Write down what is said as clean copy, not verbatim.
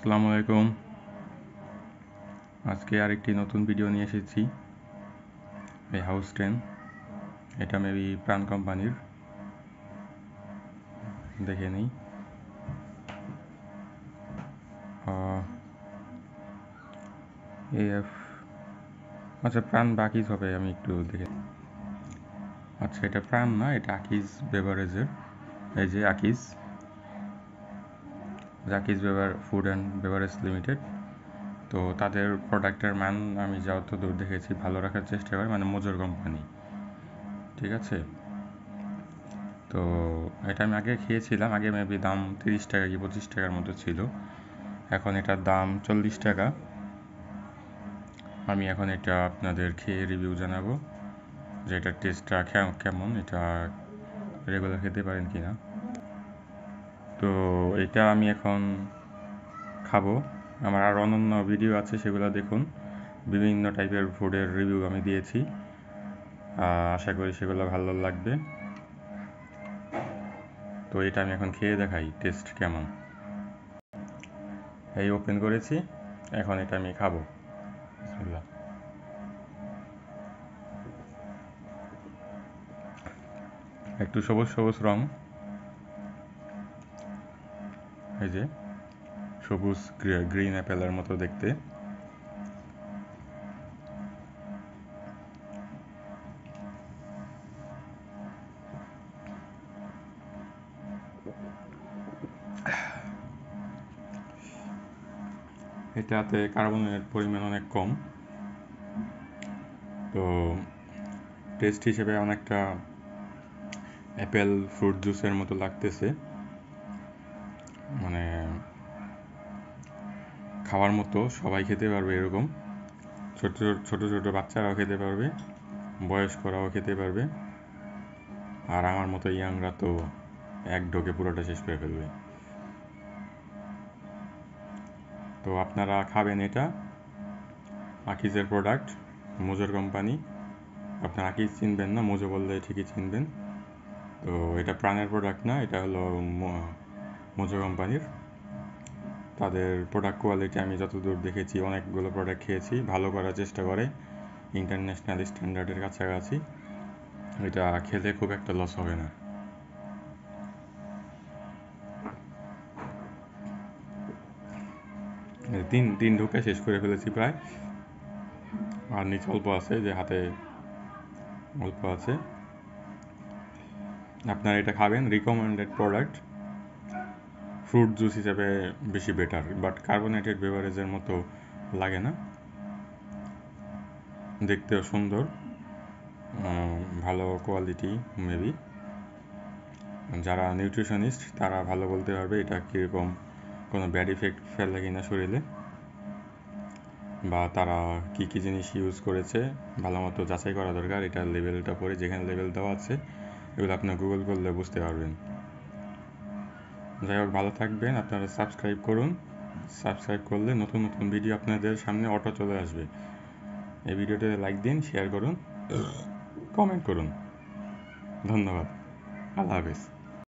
আসসালামু আলাইকুম। আজকে আরেকটি নতুন ভিডিও নিয়ে এসেছি। এই হাউস 10 এটা মেবি প্রাণ কোম্পানির, দেখে নিই। এফ আচ্ছা, প্রাণ বাকিজ হবে, আমি একটু দেখে। আচ্ছা, এটা প্রাণ না, এটা আকিজ বেভারেজের। এই যে Akij food and beverage limited. তো তাদের প্রোডাক্টের মান আমি যতদূর দেখেছি ভালো রাখার চেষ্টা করি, মানে মোজর কোম্পানি, ঠিক আছে। তো এটা আমি আগে খেয়েছিলাম, আগে মেবি দাম 30 টাকা কি 25 টাকার মতো ছিল, এখন এটার দাম 40 টাকা। আমি এখন এটা আপনাদের খেয়ে রিভিউ জানাবো যে এটার টেস্টটা কেমন, এটা রেগুলার খেতে পারেন কি না। তো এটা আমি এখন খাবো। আমার আর অন্যান্য ভিডিও আছে, সেগুলো দেখুন। বিভিন্ন টাইপের ফুডের রিভিউ আমি দিয়েছি, আশা করি সেগুলো ভালো লাগবে। তো এটা আমি এখন খেয়ে দেখাই টেস্ট কেমন। এই ওপেন করেছি, এখন এটা আমি খাবো। বিসমিল্লাহ। একটু সবুজ সবুজ রং, এই যে সবুজ গ্রিন অ্যাপেলের মতো দেখতে। এটাতে কার্বনের পরিমাণ অনেক কম, তো টেস্ট হিসেবে অনেকটা অ্যাপেল ফ্রুট জুসের মতো লাগতেছে, মানে খাওয়ার মতো, সবাই খেতে পারবে এরকম। ছোট ছোট ছোট বাচ্চারাও খেতে পারবে, বয়স্করাও খেতে পারবে, আর আমার মতো ইয়াংরা তো এক ঢোকে পুরোটা শেষ করে ফেলবে। তো আপনারা খাবেন এটা, আকিজের প্রোডাক্ট, মোজোর কোম্পানি। আপনারা আকিজ চিনবেন না, মোজো বললে ঠিকই চিনবেন। তো এটা প্রাণের প্রোডাক্ট না, এটা হলো মোজো কোম্পানির। তাদের প্রোডাক্ট কোয়ালিটি আমি যতদূর দেখেছি, অনেকগুলো প্রোডাক্ট খেয়েছি, ভালো করার চেষ্টা করে, ইন্টারন্যাশনাল স্ট্যান্ডার্ডের কাছাকাছি। এটা খেলে খুব একটা লস হবে না। তিন ঢোকে শেষ করে ফেলেছি প্রায়, আর নিচে অল্প আছে, যে হাতে অল্প আছে। আপনারা এটা খাবেন, রিকমেন্ডেড প্রোডাক্ট। ফ্রুট জুস হিসেবে বেশি বেটার, বাট কার্বোনেটেড বেভারেজের মতো লাগে না, দেখতেও সুন্দর, ভালো কোয়ালিটি মেবি। যারা নিউট্রিশনিস্ট তারা ভালো বলতে পারবে এটা কীরকম, কোনো ব্যাড ইফেক্ট ফেলে কিনা শরীরে, বা তারা কী কী জিনিস ইউজ করেছে ভালো মতো যাচাই করা দরকার। এটার লেভেলটা পরে, যেখানে লেভেল দেওয়া আছে এগুলো আপনার গুগল করলে বুঝতে পারবেন। যাই হোক, ভালো থাকবেন। আপনারা সাবস্ক্রাইব করুন, সাবস্ক্রাইব করলে নতুন নতুন ভিডিও আপনাদের সামনে অটো চলে আসবে। এই ভিডিওটাতে লাইক দিন, শেয়ার করুন, কমেন্ট করুন। ধন্যবাদ, আল্লাহ হাফেজ।